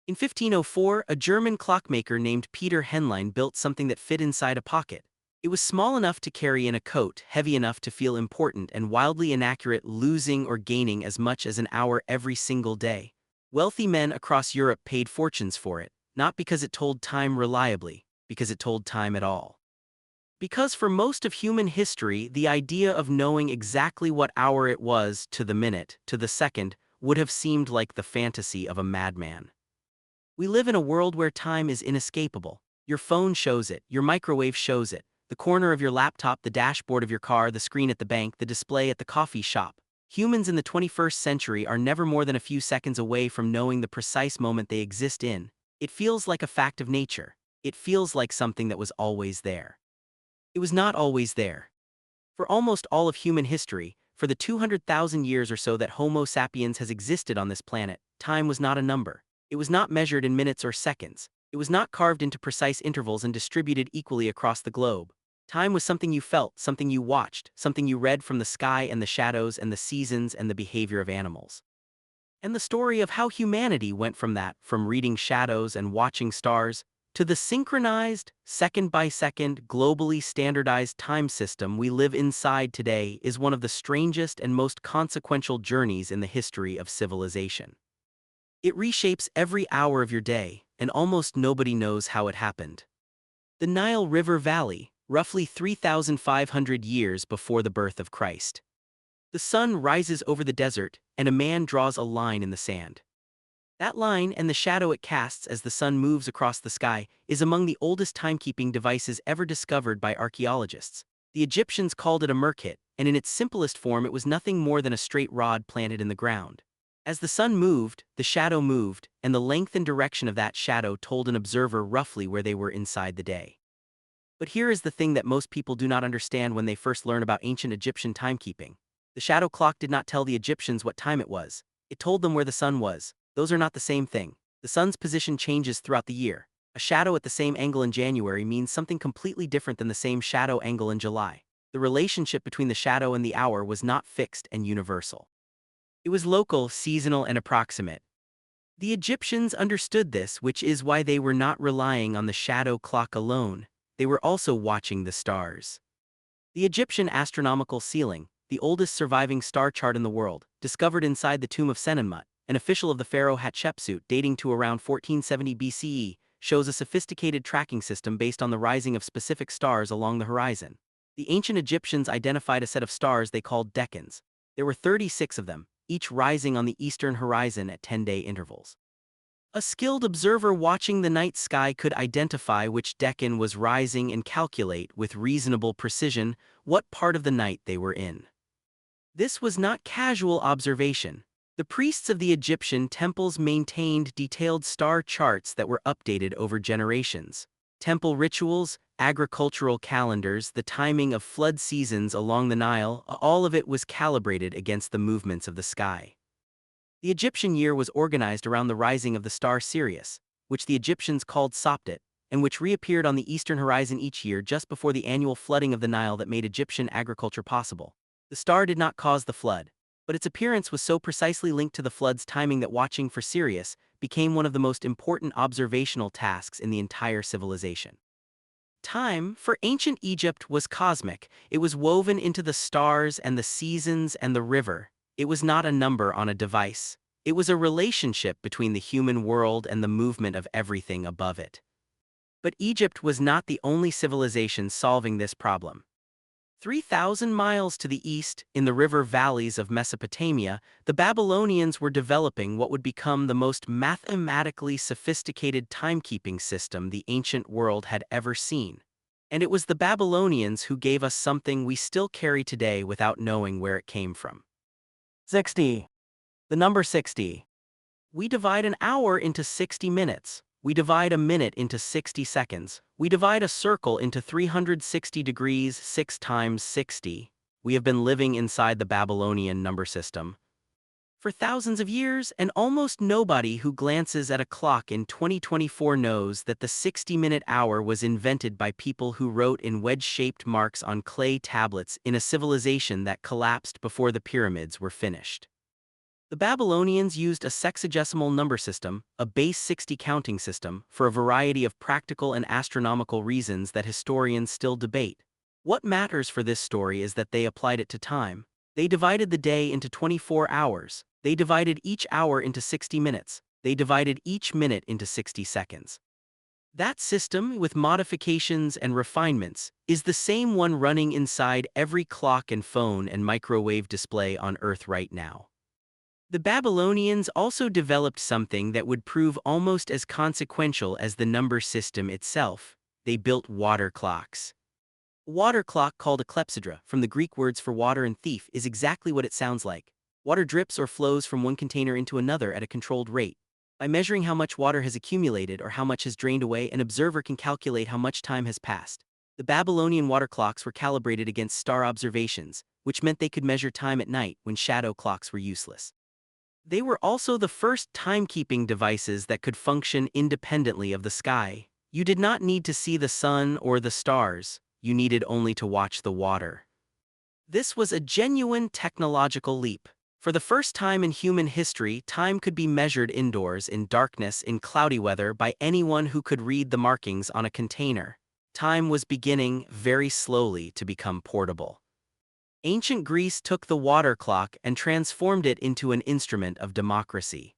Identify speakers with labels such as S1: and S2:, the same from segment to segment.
S1: In 1504, a German clockmaker named Peter Henlein built something that fit inside a pocket. It was small enough to carry in a coat, heavy enough to feel important, and wildly inaccurate, losing or gaining as much as an hour every single day. Wealthy men across Europe paid fortunes for it, not because it told time reliably, because it told time at all. Because for most of human history, the idea of knowing exactly what hour it was to the minute, to the second, would have seemed like the fantasy of a madman. We live in a world where time is inescapable. Your phone shows it, your microwave shows it, the corner of your laptop, the dashboard of your car, the screen at the bank, the display at the coffee shop. Humans in the 21st century are never more than a few seconds away from knowing the precise moment they exist in. It feels like a fact of nature. It feels like something that was always there. It was not always there. For almost all of human history, for the 200,000 years or so that Homo sapiens has existed on this planet, time was not a number. It was not measured in minutes or seconds. It was not carved into precise intervals and distributed equally across the globe. Time was something you felt, something you watched, something you read from the sky and the shadows and the seasons and the behavior of animals. And the story of how humanity went from that, from reading shadows and watching stars, to the synchronized, second-by-second, globally standardized time system we live inside today is one of the strangest and most consequential journeys in the history of civilization. It reshapes every hour of your day, and almost nobody knows how it happened. The Nile River Valley, roughly 3,500 years before the birth of Christ. The sun rises over the desert, and a man draws a line in the sand. That line and the shadow it casts as the sun moves across the sky is among the oldest timekeeping devices ever discovered by archaeologists. The Egyptians called it a merkit, and in its simplest form it was nothing more than a straight rod planted in the ground. As the sun moved, the shadow moved, and the length and direction of that shadow told an observer roughly where they were inside the day. But here is the thing that most people do not understand when they first learn about ancient Egyptian timekeeping. The shadow clock did not tell the Egyptians what time it was. It told them where the sun was. Those are not the same thing. The sun's position changes throughout the year. A shadow at the same angle in January means something completely different than the same shadow angle in July. The relationship between the shadow and the hour was not fixed and universal. It was local, seasonal, and approximate. The Egyptians understood this, which is why they were not relying on the shadow clock alone. They were also watching the stars. The Egyptian astronomical ceiling, the oldest surviving star chart in the world, discovered inside the tomb of Senenmut, an official of the pharaoh Hatshepsut dating to around 1470 BCE, shows a sophisticated tracking system based on the rising of specific stars along the horizon. The ancient Egyptians identified a set of stars they called decans. There were 36 of them, each rising on the eastern horizon at 10-day intervals. A skilled observer watching the night sky could identify which decan was rising and calculate with reasonable precision what part of the night they were in. This was not casual observation. The priests of the Egyptian temples maintained detailed star charts that were updated over generations. Temple rituals, agricultural calendars, the timing of flood seasons along the Nile, all of it was calibrated against the movements of the sky. The Egyptian year was organized around the rising of the star Sirius, which the Egyptians called Sopdet, and which reappeared on the eastern horizon each year just before the annual flooding of the Nile that made Egyptian agriculture possible. The star did not cause the flood, but its appearance was so precisely linked to the flood's timing that watching for Sirius became one of the most important observational tasks in the entire civilization. Time, for ancient Egypt, was cosmic. It was woven into the stars and the seasons and the river. It was not a number on a device. It was a relationship between the human world and the movement of everything above it. But Egypt was not the only civilization solving this problem. 3,000 miles to the east, in the river valleys of Mesopotamia, the Babylonians were developing what would become the most mathematically sophisticated timekeeping system the ancient world had ever seen. And it was the Babylonians who gave us something we still carry today without knowing where it came from. 60. The number 60. We divide an hour into 60 minutes. We divide a minute into 60 seconds. We divide a circle into 360 degrees 6 times 60. We have been living inside the Babylonian number system for thousands of years, and almost nobody who glances at a clock in 2024 knows that the 60-minute hour was invented by people who wrote in wedge-shaped marks on clay tablets in a civilization that collapsed before the pyramids were finished. The Babylonians used a sexagesimal number system, a base 60 counting system, for a variety of practical and astronomical reasons that historians still debate. What matters for this story is that they applied it to time. They divided the day into 24 hours. They divided each hour into 60 minutes. They divided each minute into 60 seconds. That system, with modifications and refinements, is the same one running inside every clock and phone and microwave display on Earth right now. The Babylonians also developed something that would prove almost as consequential as the number system itself. They built water clocks. A water clock, called a clepsydra, from the Greek words for water and thief, is exactly what it sounds like. Water drips or flows from one container into another at a controlled rate. By measuring how much water has accumulated or how much has drained away, an observer can calculate how much time has passed. The Babylonian water clocks were calibrated against star observations, which meant they could measure time at night when shadow clocks were useless. They were also the first timekeeping devices that could function independently of the sky. You did not need to see the sun or the stars, you needed only to watch the water. This was a genuine technological leap. For the first time in human history, time could be measured indoors, in darkness, in cloudy weather, by anyone who could read the markings on a container. Time was beginning, very slowly, to become portable. Ancient Greece took the water clock and transformed it into an instrument of democracy.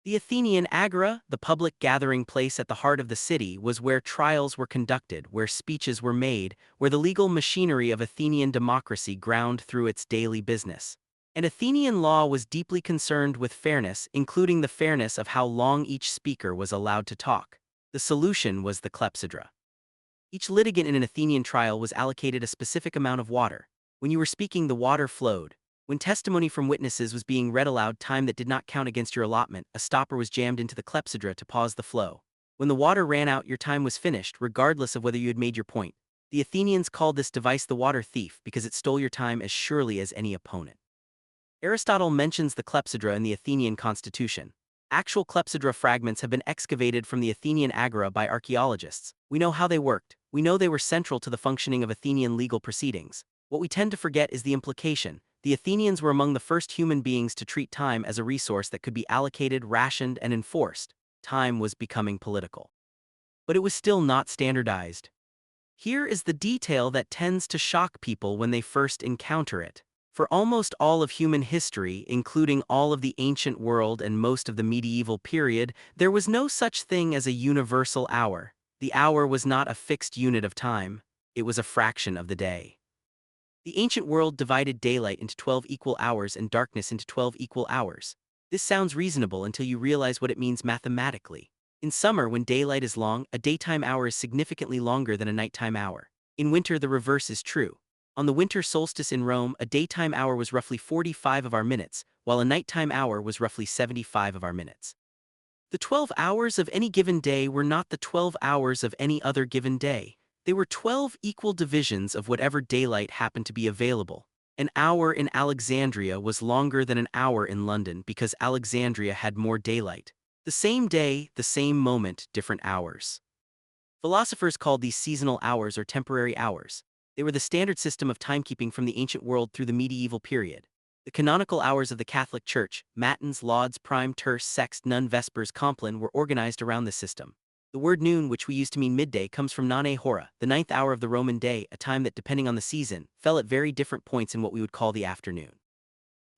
S1: The Athenian agora, the public gathering place at the heart of the city, was where trials were conducted, where speeches were made, where the legal machinery of Athenian democracy ground through its daily business. And Athenian law was deeply concerned with fairness, including the fairness of how long each speaker was allowed to talk. The solution was the clepsydra. Each litigant in an Athenian trial was allocated a specific amount of water. When you were speaking, the water flowed. When testimony from witnesses was being read aloud, time that did not count against your allotment, a stopper was jammed into the clepsydra to pause the flow. When the water ran out, your time was finished, regardless of whether you had made your point. The Athenians called this device the water thief because it stole your time as surely as any opponent. Aristotle mentions the clepsydra in the Athenian constitution. Actual clepsydra fragments have been excavated from the Athenian agora by archaeologists. We know how they worked. We know they were central to the functioning of Athenian legal proceedings. What we tend to forget is the implication. The Athenians were among the first human beings to treat time as a resource that could be allocated, rationed, and enforced. Time was becoming political. But it was still not standardized. Here is the detail that tends to shock people when they first encounter it. For almost all of human history, including all of the ancient world and most of the medieval period, there was no such thing as a universal hour. The hour was not a fixed unit of time. It was a fraction of the day. The ancient world divided daylight into 12 equal hours and darkness into 12 equal hours. This sounds reasonable until you realize what it means mathematically. In summer, when daylight is long, a daytime hour is significantly longer than a nighttime hour. In winter, the reverse is true. On the winter solstice in Rome, a daytime hour was roughly 45 of our minutes, while a nighttime hour was roughly 75 of our minutes. The 12 hours of any given day were not the 12 hours of any other given day. They were 12 equal divisions of whatever daylight happened to be available. An hour in Alexandria was longer than an hour in London because Alexandria had more daylight. The same day, the same moment, different hours. Philosophers called these seasonal hours or temporary hours. They were the standard system of timekeeping from the ancient world through the medieval period. The canonical hours of the Catholic Church, matins, lauds, prime, terce, sext, none, vespers, compline, were organized around this system. The word noon, which we use to mean midday, comes from none hora, the ninth hour of the Roman day, a time that, depending on the season, fell at very different points in what we would call the afternoon.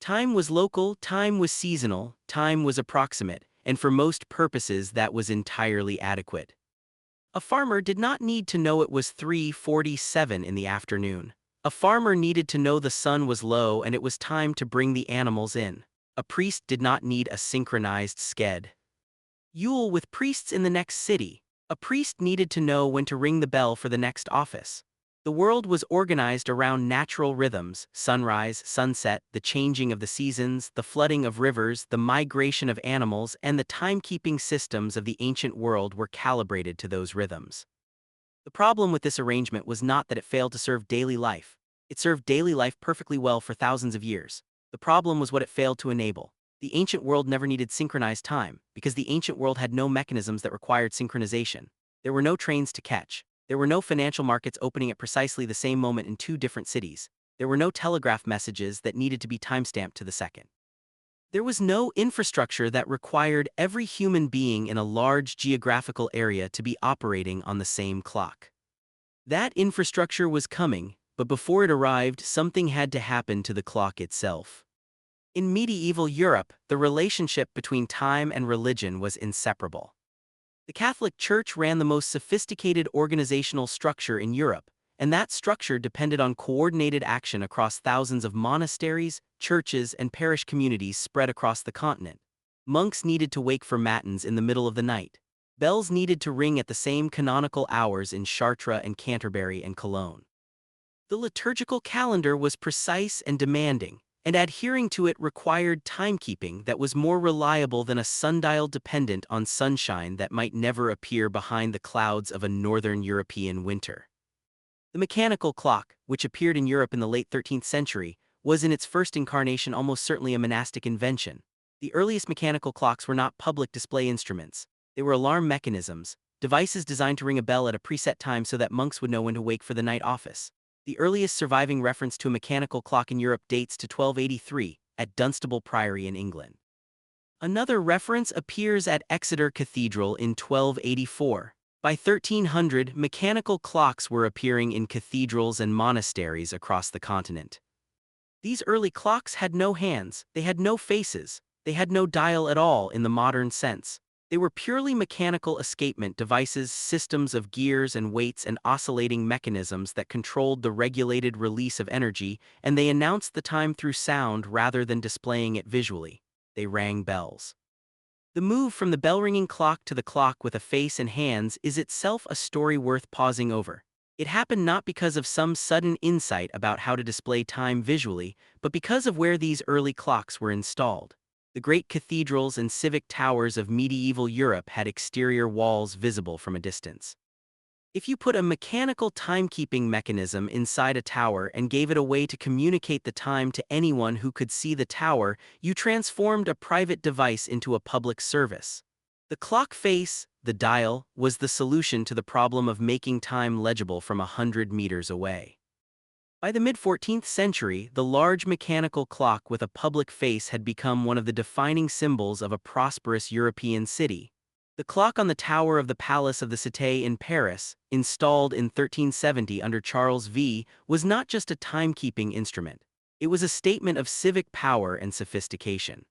S1: Time was local, time was seasonal, time was approximate, and for most purposes that was entirely adequate. A farmer did not need to know it was 3:47 in the afternoon. A farmer needed to know the sun was low and it was time to bring the animals in. A priest did not need a synchronized sked. Yule with priests in the next city. A priest needed to know when to ring the bell for the next office. The world was organized around natural rhythms: sunrise, sunset, the changing of the seasons, the flooding of rivers, the migration of animals, and the timekeeping systems of the ancient world were calibrated to those rhythms. The problem with this arrangement was not that it failed to serve daily life. It served daily life perfectly well for thousands of years. The problem was what it failed to enable. The ancient world never needed synchronized time, because the ancient world had no mechanisms that required synchronization. There were no trains to catch. There were no financial markets opening at precisely the same moment in two different cities. There were no telegraph messages that needed to be timestamped to the second. There was no infrastructure that required every human being in a large geographical area to be operating on the same clock. That infrastructure was coming, but before it arrived, something had to happen to the clock itself. In medieval Europe, the relationship between time and religion was inseparable. The Catholic Church ran the most sophisticated organizational structure in Europe, and that structure depended on coordinated action across thousands of monasteries, churches, and parish communities spread across the continent. Monks needed to wake for matins in the middle of the night. Bells needed to ring at the same canonical hours in Chartres and Canterbury and Cologne. The liturgical calendar was precise and demanding, and adhering to it required timekeeping that was more reliable than a sundial dependent on sunshine that might never appear behind the clouds of a northern European winter. The mechanical clock, which appeared in Europe in the late 13th century, was in its first incarnation almost certainly a monastic invention. The earliest mechanical clocks were not public display instruments. They were alarm mechanisms, devices designed to ring a bell at a preset time so that monks would know when to wake for the night office. The earliest surviving reference to a mechanical clock in Europe dates to 1283, at Dunstable Priory in England. Another reference appears at Exeter Cathedral in 1284. By 1300, mechanical clocks were appearing in cathedrals and monasteries across the continent. These early clocks had no hands, they had no faces, they had no dial at all in the modern sense. They were purely mechanical escapement devices, systems of gears and weights and oscillating mechanisms that controlled the regulated release of energy, and they announced the time through sound rather than displaying it visually. They rang bells. The move from the bell-ringing clock to the clock with a face and hands is itself a story worth pausing over. It happened not because of some sudden insight about how to display time visually, but because of where these early clocks were installed. The great cathedrals and civic towers of medieval Europe had exterior walls visible from a distance. If you put a mechanical timekeeping mechanism inside a tower and gave it a way to communicate the time to anyone who could see the tower, you transformed a private device into a public service. The clock face, the dial, was the solution to the problem of making time legible from 100 meters away. By the mid-14th century, the large mechanical clock with a public face had become one of the defining symbols of a prosperous European city. The clock on the tower of the Palace of the Cité in Paris, installed in 1370 under Charles V, was not just a timekeeping instrument. It was a statement of civic power and sophistication.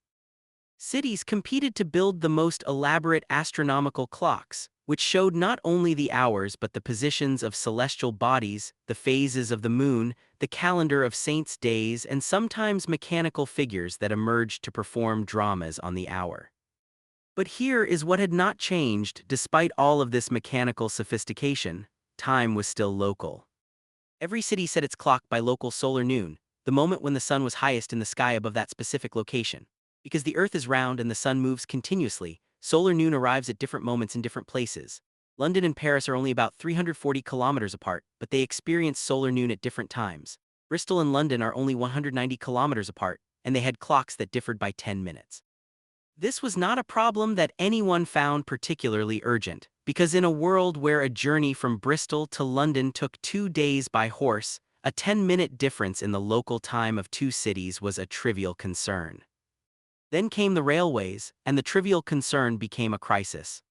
S1: Cities competed to build the most elaborate astronomical clocks, which showed not only the hours but the positions of celestial bodies, the phases of the moon, the calendar of saints' days, and sometimes mechanical figures that emerged to perform dramas on the hour. But here is what had not changed. Despite all of this mechanical sophistication, time was still local. Every city set its clock by local solar noon, the moment when the sun was highest in the sky above that specific location. Because the Earth is round and the sun moves continuously, solar noon arrives at different moments in different places. London and Paris are only about 340 kilometers apart, but they experience solar noon at different times. Bristol and London are only 190 kilometers apart, and they had clocks that differed by 10 minutes. This was not a problem that anyone found particularly urgent, because in a world where a journey from Bristol to London took 2 days by horse, a 10-minute difference in the local time of two cities was a trivial concern. Then came the railways, and the trivial concern became a crisis.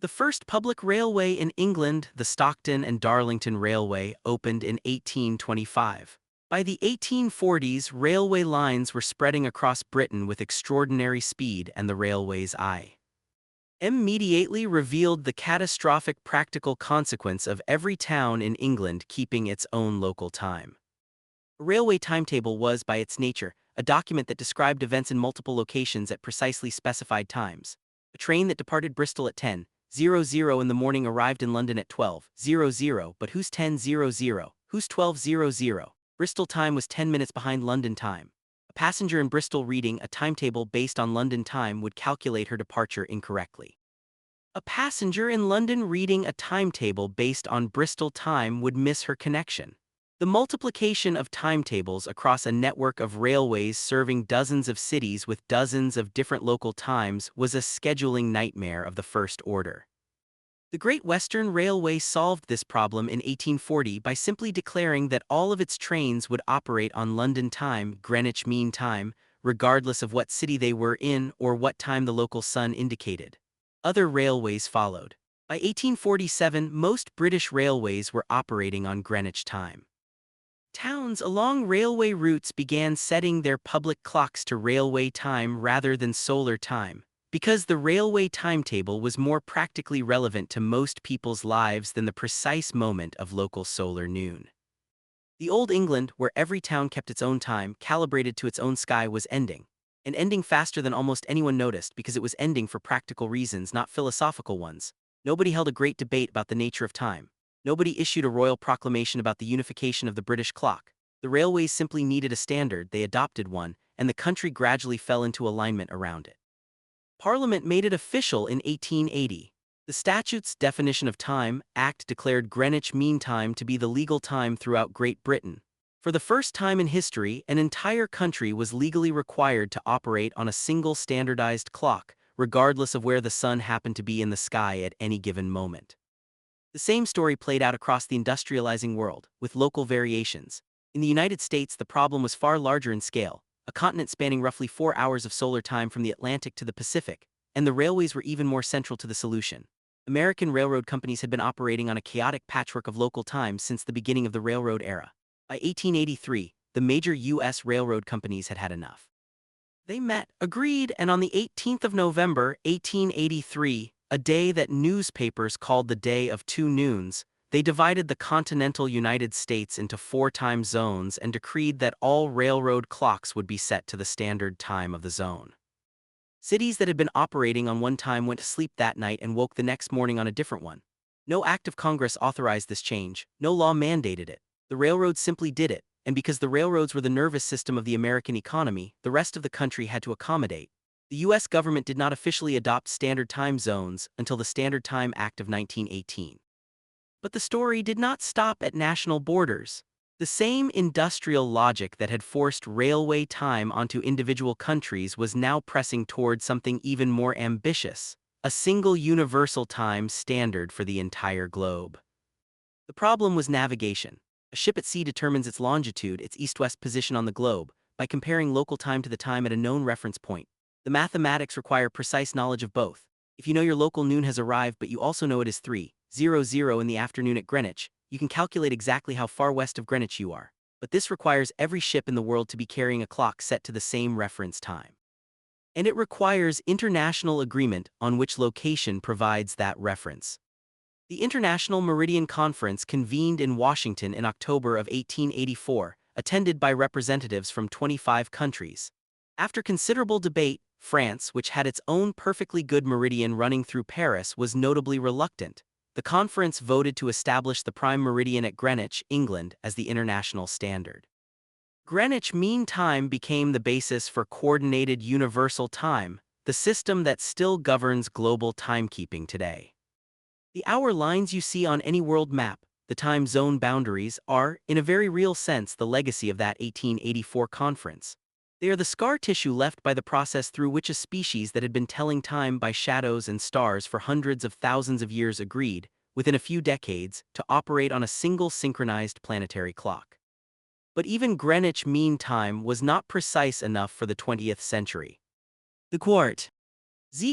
S1: The first public railway in England, the Stockton and Darlington Railway, opened in 1825. By the 1840s, railway lines were spreading across Britain with extraordinary speed, and the railway's eye immediately revealed the catastrophic practical consequence of every town in England keeping its own local time. A railway timetable was, by its nature, a document that described events in multiple locations at precisely specified times. A train that departed Bristol at 10:00 in the morning arrived in London at 12:00, but who's 10:00? Who's 12:00? Bristol time was 10 minutes behind London time. A passenger in Bristol reading a timetable based on London time would calculate her departure incorrectly. A passenger in London reading a timetable based on Bristol time would miss her connection. The multiplication of timetables across a network of railways serving dozens of cities with dozens of different local times was a scheduling nightmare of the first order. The Great Western Railway solved this problem in 1840 by simply declaring that all of its trains would operate on London time, Greenwich Mean Time, regardless of what city they were in or what time the local sun indicated. Other railways followed. By 1847, most British railways were operating on Greenwich time. Towns along railway routes began setting their public clocks to railway time rather than solar time, because the railway timetable was more practically relevant to most people's lives than the precise moment of local solar noon. The Old England, where every town kept its own time, calibrated to its own sky, was ending. And ending faster than almost anyone noticed because it was ending for practical reasons, not philosophical ones. Nobody held a great debate about the nature of time. Nobody issued a royal proclamation about the unification of the British clock. The railways simply needed a standard, they adopted one, and the country gradually fell into alignment around it. Parliament made it official in 1880. The statute's Definition of Time Act declared Greenwich Mean Time to be the legal time throughout Great Britain. For the first time in history, an entire country was legally required to operate on a single standardized clock, regardless of where the sun happened to be in the sky at any given moment. The same story played out across the industrializing world, with local variations. In the United States, the problem was far larger in scale, a continent spanning roughly 4 hours of solar time from the Atlantic to the Pacific, and the railways were even more central to the solution. American railroad companies had been operating on a chaotic patchwork of local times since the beginning of the railroad era. By 1883, the major U.S. railroad companies had had enough. They met, agreed, and on the 18th of November, 1883, a day that newspapers called the Day of Two Noons, they divided the continental United States into 4 time zones and decreed that all railroad clocks would be set to the standard time of the zone. Cities that had been operating on one time went to sleep that night and woke the next morning on a different one. No act of Congress authorized this change, no law mandated it. The railroads simply did it, and because the railroads were the nervous system of the American economy, the rest of the country had to accommodate. The U.S. government did not officially adopt standard time zones until the Standard Time Act of 1918. But the story did not stop at national borders. The same industrial logic that had forced railway time onto individual countries was now pressing toward something even more ambitious, a single universal time standard for the entire globe. The problem was navigation. A ship at sea determines its longitude, its east-west position on the globe, by comparing local time to the time at a known reference point. The mathematics require precise knowledge of both. If you know your local noon has arrived but you also know it is 3:00 in the afternoon at Greenwich, you can calculate exactly how far west of Greenwich you are. But this requires every ship in the world to be carrying a clock set to the same reference time. And it requires international agreement on which location provides that reference. The International Meridian Conference convened in Washington in October of 1884, attended by representatives from 25 countries. After considerable debate, France, which had its own perfectly good meridian running through Paris, was notably reluctant. The conference voted to establish the prime meridian at Greenwich, England, as the international standard. Greenwich Mean Time became the basis for Coordinated Universal Time, the system that still governs global timekeeping today. The hour lines you see on any world map, the time zone boundaries, are, in a very real sense, the legacy of that 1884 conference. They are the scar tissue left by the process through which a species that had been telling time by shadows and stars for hundreds of thousands of years agreed, within a few decades, to operate on a single synchronized planetary clock. But even Greenwich Mean Time was not precise enough for the 20th century. The Quartz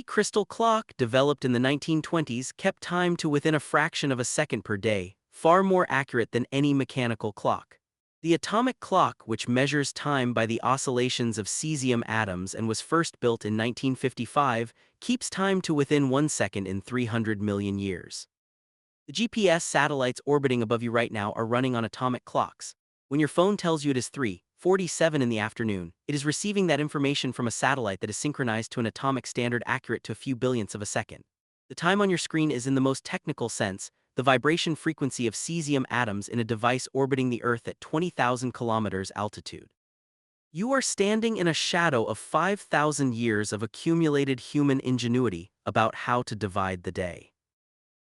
S1: crystal clock, developed in the 1920s, kept time to within a fraction of a second per day, far more accurate than any mechanical clock. The atomic clock, which measures time by the oscillations of cesium atoms and was first built in 1955, keeps time to within 1 second in 300 million years. The GPS satellites orbiting above you right now are running on atomic clocks. When your phone tells you it is 3:47 in the afternoon, it is receiving that information from a satellite that is synchronized to an atomic standard accurate to a few billionths of a second. The time on your screen is, in the most technical sense, the vibration frequency of cesium atoms in a device orbiting the Earth at 20,000 kilometers altitude. You are standing in a shadow of 5,000 years of accumulated human ingenuity about how to divide the day.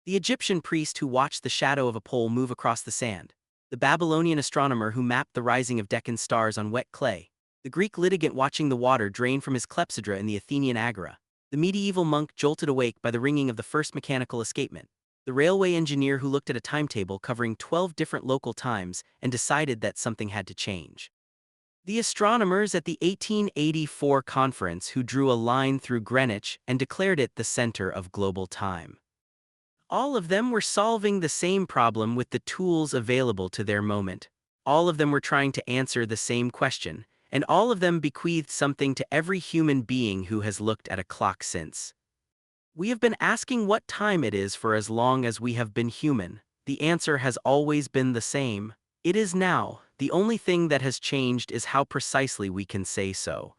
S1: The Egyptian priest who watched the shadow of a pole move across the sand. The Babylonian astronomer who mapped the rising of Deccan stars on wet clay. The Greek litigant watching the water drain from his clepsydra in the Athenian agora. The medieval monk jolted awake by the ringing of the first mechanical escapement. The railway engineer who looked at a timetable covering 12 different local times and decided that something had to change. The astronomers at the 1884 conference who drew a line through Greenwich and declared it the center of global time. All of them were solving the same problem with the tools available to their moment. All of them were trying to answer the same question, and all of them bequeathed something to every human being who has looked at a clock since. We have been asking what time it is for as long as we have been human. The answer has always been the same. It is now. The only thing that has changed is how precisely we can say so.